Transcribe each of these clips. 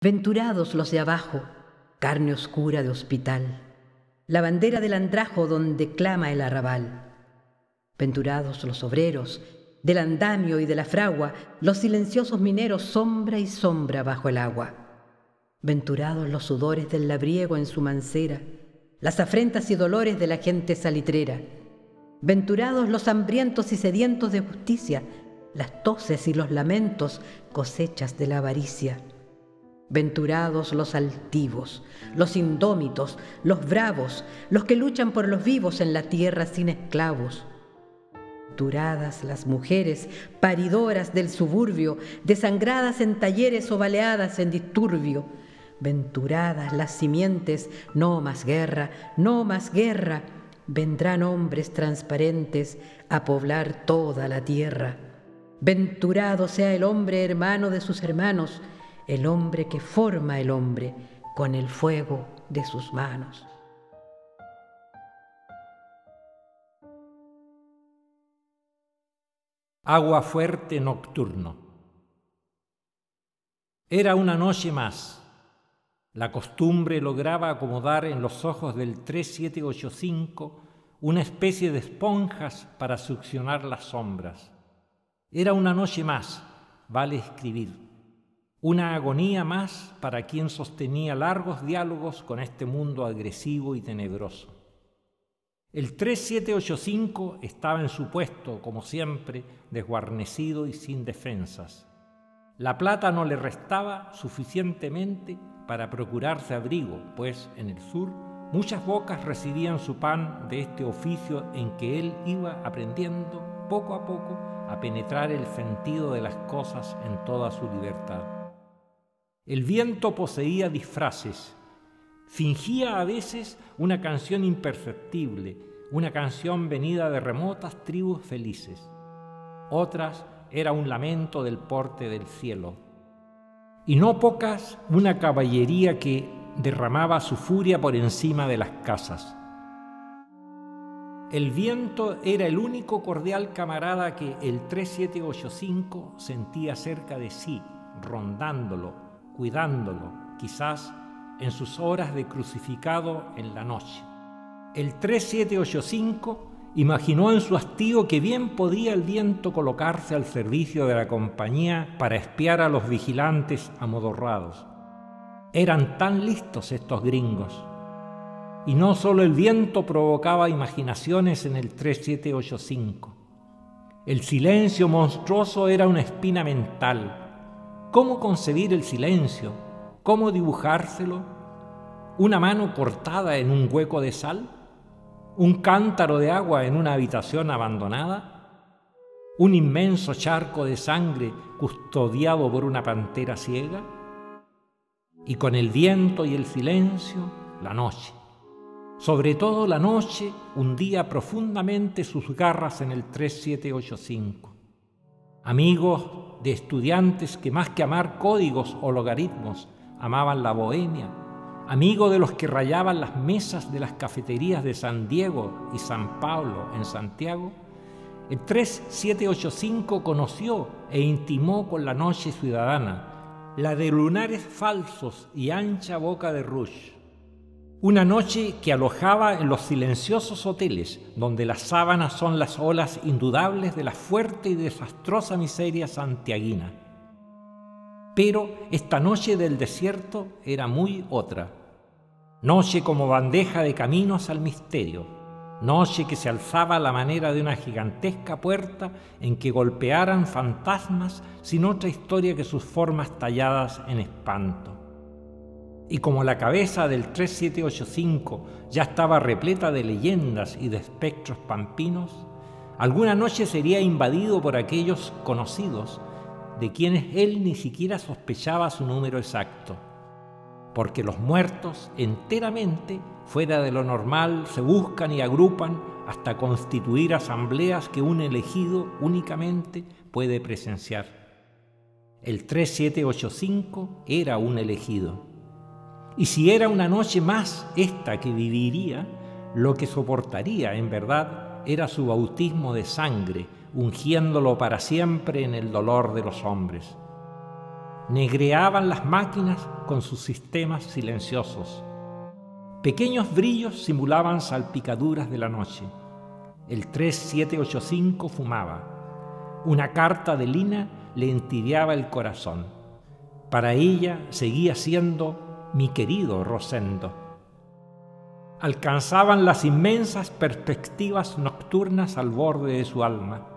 Venturados los de abajo, carne oscura de hospital, la bandera del andrajo donde clama el arrabal. Venturados los obreros, del andamio y de la fragua, los silenciosos mineros, sombra y sombra bajo el agua. Venturados los sudores del labriego en su mancera, las afrentas y dolores de la gente salitrera. Venturados los hambrientos y sedientos de justicia, las toses y los lamentos, cosechas de la avaricia. Venturados los altivos, los indómitos, los bravos, los que luchan por los vivos en la tierra sin esclavos. Venturadas las mujeres paridoras del suburbio, desangradas en talleres o baleadas en disturbio. Venturadas las simientes, no más guerra, no más guerra. Vendrán hombres transparentes a poblar toda la tierra. Venturado sea el hombre hermano de sus hermanos, el hombre que forma el hombre con el fuego de sus manos. Agua fuerte nocturno. Era una noche más. La costumbre lograba acomodar en los ojos del 3785 una especie de esponjas para succionar las sombras. Era una noche más, vale escribir. Una agonía más para quien sostenía largos diálogos con este mundo agresivo y tenebroso. El 3785 estaba en su puesto, como siempre, desguarnecido y sin defensas. La plata no le restaba suficientemente para procurarse abrigo, pues en el sur muchas bocas recibían su pan de este oficio en que él iba aprendiendo poco a poco a penetrar el sentido de las cosas en toda su libertad. El viento poseía disfraces, fingía a veces una canción imperceptible, una canción venida de remotas tribus felices. Otras era un lamento del porte del cielo. Y no pocas una caballería que derramaba su furia por encima de las casas. El viento era el único cordial camarada que el 3785 sentía cerca de sí, rondándolo, cuidándolo, quizás en sus horas de crucificado en la noche. El 3785 imaginó en su hastío que bien podía el viento colocarse al servicio de la compañía para espiar a los vigilantes amodorrados. Eran tan listos estos gringos. Y no solo el viento provocaba imaginaciones en el 3785. El silencio monstruoso era una espina mental. ¿Cómo concebir el silencio? ¿Cómo dibujárselo? ¿Una mano cortada en un hueco de sal? ¿Un cántaro de agua en una habitación abandonada? ¿Un inmenso charco de sangre custodiado por una pantera ciega? Y con el viento y el silencio, la noche. Sobre todo la noche hundía profundamente sus garras en el 3785. Amigos de estudiantes que más que amar códigos o logaritmos, amaban la bohemia, amigo de los que rayaban las mesas de las cafeterías de San Diego y San Pablo en Santiago, el 3785 conoció e intimó con la noche ciudadana, la de lunares falsos y ancha boca de Rouge. Una noche que alojaba en los silenciosos hoteles, donde las sábanas son las olas indudables de la fuerte y desastrosa miseria santiaguina. Pero esta noche del desierto era muy otra. Noche como bandeja de caminos al misterio. Noche que se alzaba a la manera de una gigantesca puerta en que golpearan fantasmas sin otra historia que sus formas talladas en espanto. Y como la cabeza del 3785 ya estaba repleta de leyendas y de espectros pampinos, alguna noche sería invadido por aquellos conocidos de quienes él ni siquiera sospechaba su número exacto, porque los muertos enteramente, fuera de lo normal, se buscan y agrupan hasta constituir asambleas que un elegido únicamente puede presenciar. El 3785 era un elegido. Y si era una noche más esta que viviría, lo que soportaría en verdad era su bautismo de sangre, ungiéndolo para siempre en el dolor de los hombres. negreaban las máquinas con sus sistemas silenciosos. Pequeños brillos simulaban salpicaduras de la noche. El 3785 fumaba. Una carta de Lina le entibiaba el corazón. Para ella seguía siendo mi querido Rosendo. Alcanzaban las inmensas perspectivas nocturnas al borde de su alma.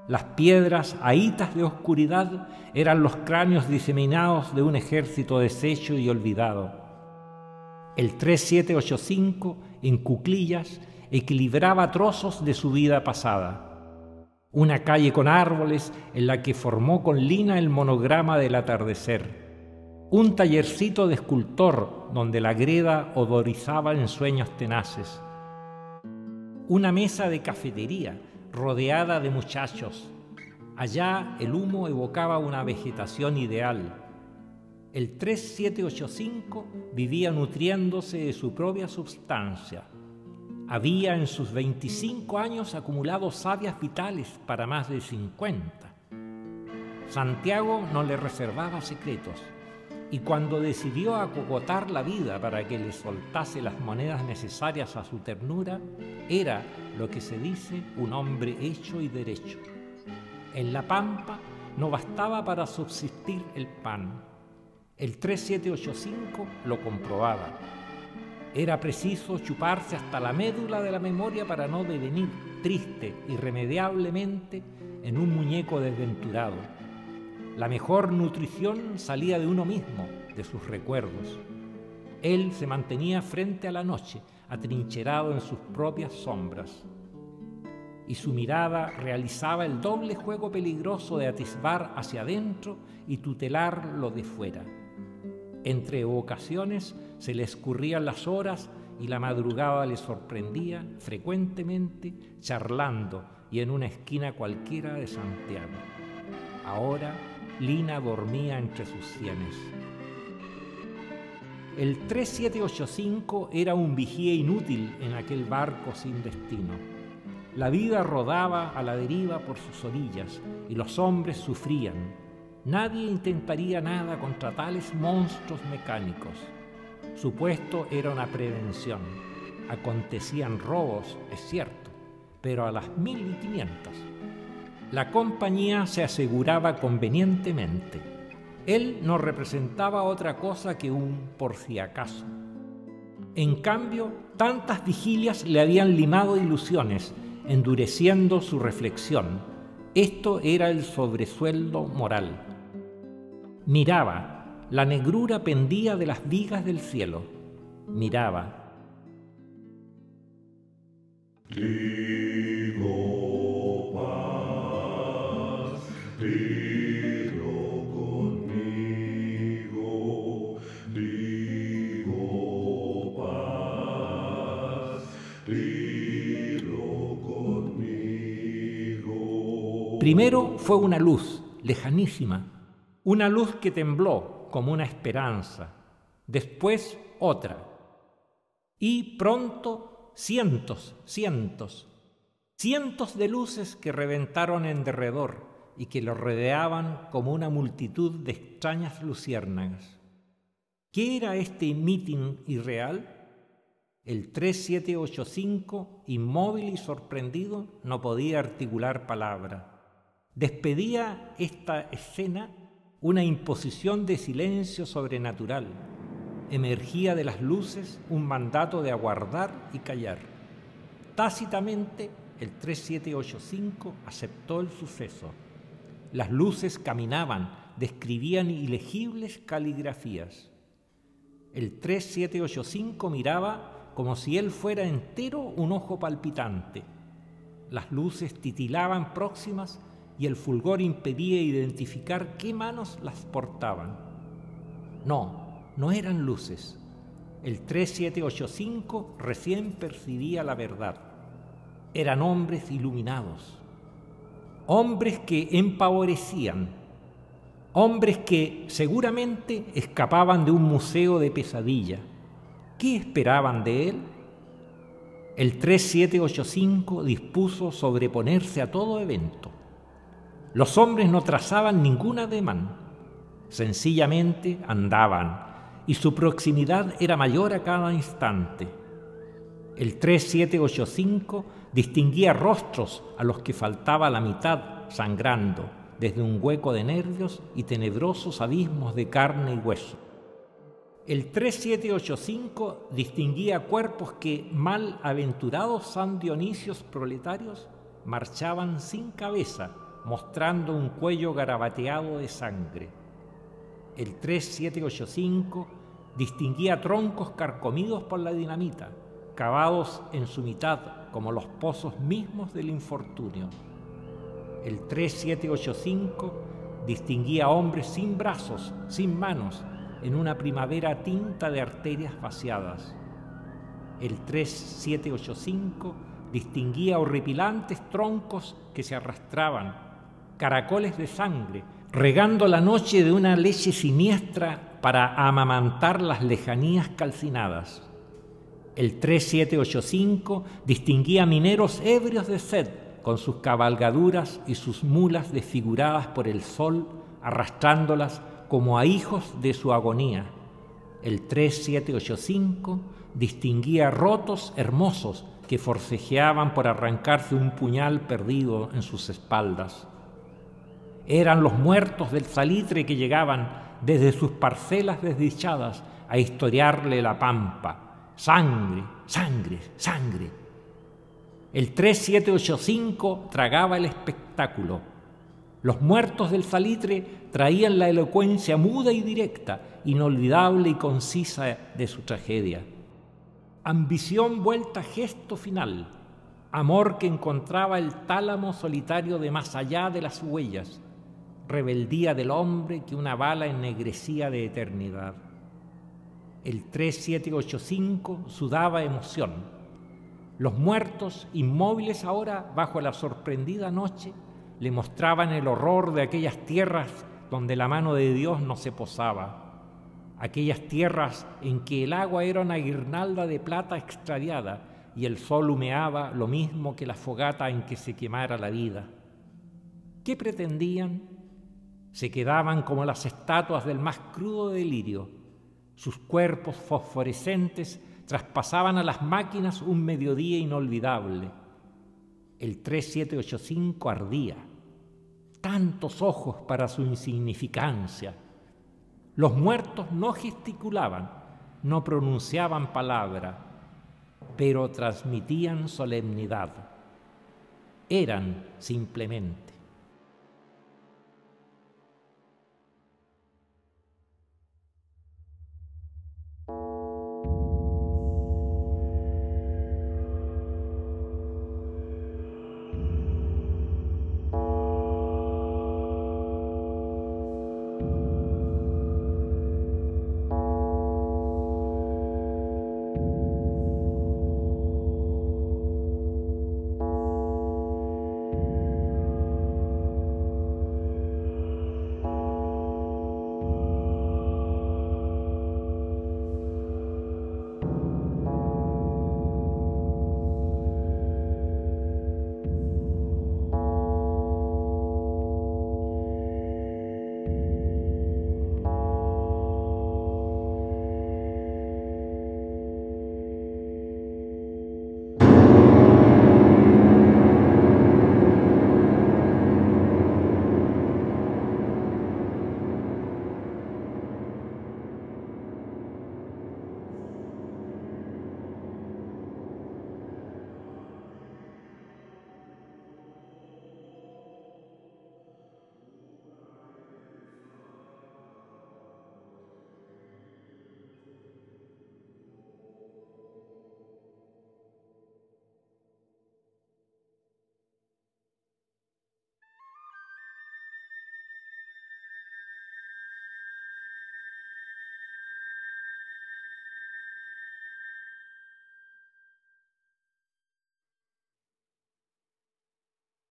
Las piedras ahitas de oscuridad eran los cráneos diseminados de un ejército deshecho y olvidado. El 3785, en cuclillas, equilibraba trozos de su vida pasada. Una calle con árboles en la que formó con Lina el monograma del atardecer. Un tallercito de escultor donde la greda odorizaba en sueños tenaces. Una mesa de cafetería rodeada de muchachos. Allá el humo evocaba una vegetación ideal. El 3785 vivía nutriéndose de su propia substancia. Había en sus 25 años acumulado sabias vitales para más de 50. Santiago no le reservaba secretos, y cuando decidió acogotar la vida para que le soltase las monedas necesarias a su ternura, era, lo que se dice, un hombre hecho y derecho. En la pampa no bastaba para subsistir el pan. El 3785 lo comprobaba. Era preciso chuparse hasta la médula de la memoria para no devenir triste irremediablemente en un muñeco desventurado. La mejor nutrición salía de uno mismo, de sus recuerdos. Él se mantenía frente a la noche, atrincherado en sus propias sombras. Y su mirada realizaba el doble juego peligroso de atisbar hacia adentro y tutelar lo de fuera. Entre ocasiones se le escurrían las horas y la madrugada le sorprendía frecuentemente charlando y en una esquina cualquiera de Santiago. Ahora Lina dormía entre sus sienes. El 3785 era un vigía inútil en aquel barco sin destino. La vida rodaba a la deriva por sus orillas y los hombres sufrían. Nadie intentaría nada contra tales monstruos mecánicos. Su puesto era una prevención. Acontecían robos, es cierto, pero a las 1500. La compañía se aseguraba convenientemente. Él no representaba otra cosa que un por si acaso. En cambio, tantas vigilias le habían limado ilusiones, endureciendo su reflexión. Esto era el sobresueldo moral. Miraba, la negrura pendía de las vigas del cielo. Miraba. Digo paz, dilo conmigo. Digo paz, dilo conmigo. Primero fue una luz, lejanísima, una luz que tembló como una esperanza, después otra, y pronto cientos de luces que reventaron en derredor y que lo rodeaban como una multitud de extrañas luciérnagas. ¿Qué era este mitin irreal? El 3785, inmóvil y sorprendido, no podía articular palabra. Despedía esta escena una imposición de silencio sobrenatural. Emergía de las luces un mandato de aguardar y callar. Tácitamente, el 3785 aceptó el suceso. Las luces caminaban, describían ilegibles caligrafías. El 3785 miraba como si él fuera entero un ojo palpitante. Las luces titilaban próximas y el fulgor impedía identificar qué manos las portaban. No eran luces. El 3785 recién percibía la verdad. Eran hombres iluminados, hombres que empavorecían, hombres que seguramente escapaban de un museo de pesadilla. ¿Qué esperaban de él? El 3785 dispuso sobreponerse a todo evento. Los hombres no trazaban ningún ademán. Sencillamente andaban, y su proximidad era mayor a cada instante. El 3785 distinguía rostros a los que faltaba la mitad sangrando desde un hueco de nervios y tenebrosos abismos de carne y hueso. El 3785 distinguía cuerpos que, mal aventurados San Dionisios proletarios, marchaban sin cabeza, mostrando un cuello garabateado de sangre. El 3785 distinguía troncos carcomidos por la dinamita, cavados en su mitad como los pozos mismos del infortunio. El 3785 distinguía hombres sin brazos, sin manos, en una primavera tinta de arterias vaciadas. El 3785 distinguía horripilantes troncos que se arrastraban, caracoles de sangre, regando la noche de una leche siniestra para amamantar las lejanías calcinadas. El 3785 distinguía mineros ebrios de sed, con sus cabalgaduras y sus mulas desfiguradas por el sol, arrastrándolas como a hijos de su agonía. El 3785 distinguía rotos hermosos que forcejeaban por arrancarse un puñal perdido en sus espaldas. Eran los muertos del salitre que llegaban desde sus parcelas desdichadas a historiarle la pampa. Sangre, sangre, sangre. El 3785 tragaba el espectáculo. Los muertos del salitre traían la elocuencia muda y directa, inolvidable y concisa de su tragedia. Ambición vuelta gesto final, amor que encontraba el tálamo solitario de más allá de las huellas, rebeldía del hombre que una bala ennegrecía de eternidad. El 3785 sudaba emoción. Los muertos, inmóviles ahora bajo la sorprendida noche, le mostraban el horror de aquellas tierras donde la mano de Dios no se posaba, aquellas tierras en que el agua era una guirnalda de plata extraviada y el sol humeaba lo mismo que la fogata en que se quemara la vida. ¿Qué pretendían? Se quedaban como las estatuas del más crudo delirio. Sus cuerpos fosforescentes traspasaban a las máquinas un mediodía inolvidable. El 3785 ardía. Tantos ojos para su insignificancia. Los muertos no gesticulaban, no pronunciaban palabra, pero transmitían solemnidad. Eran simplemente.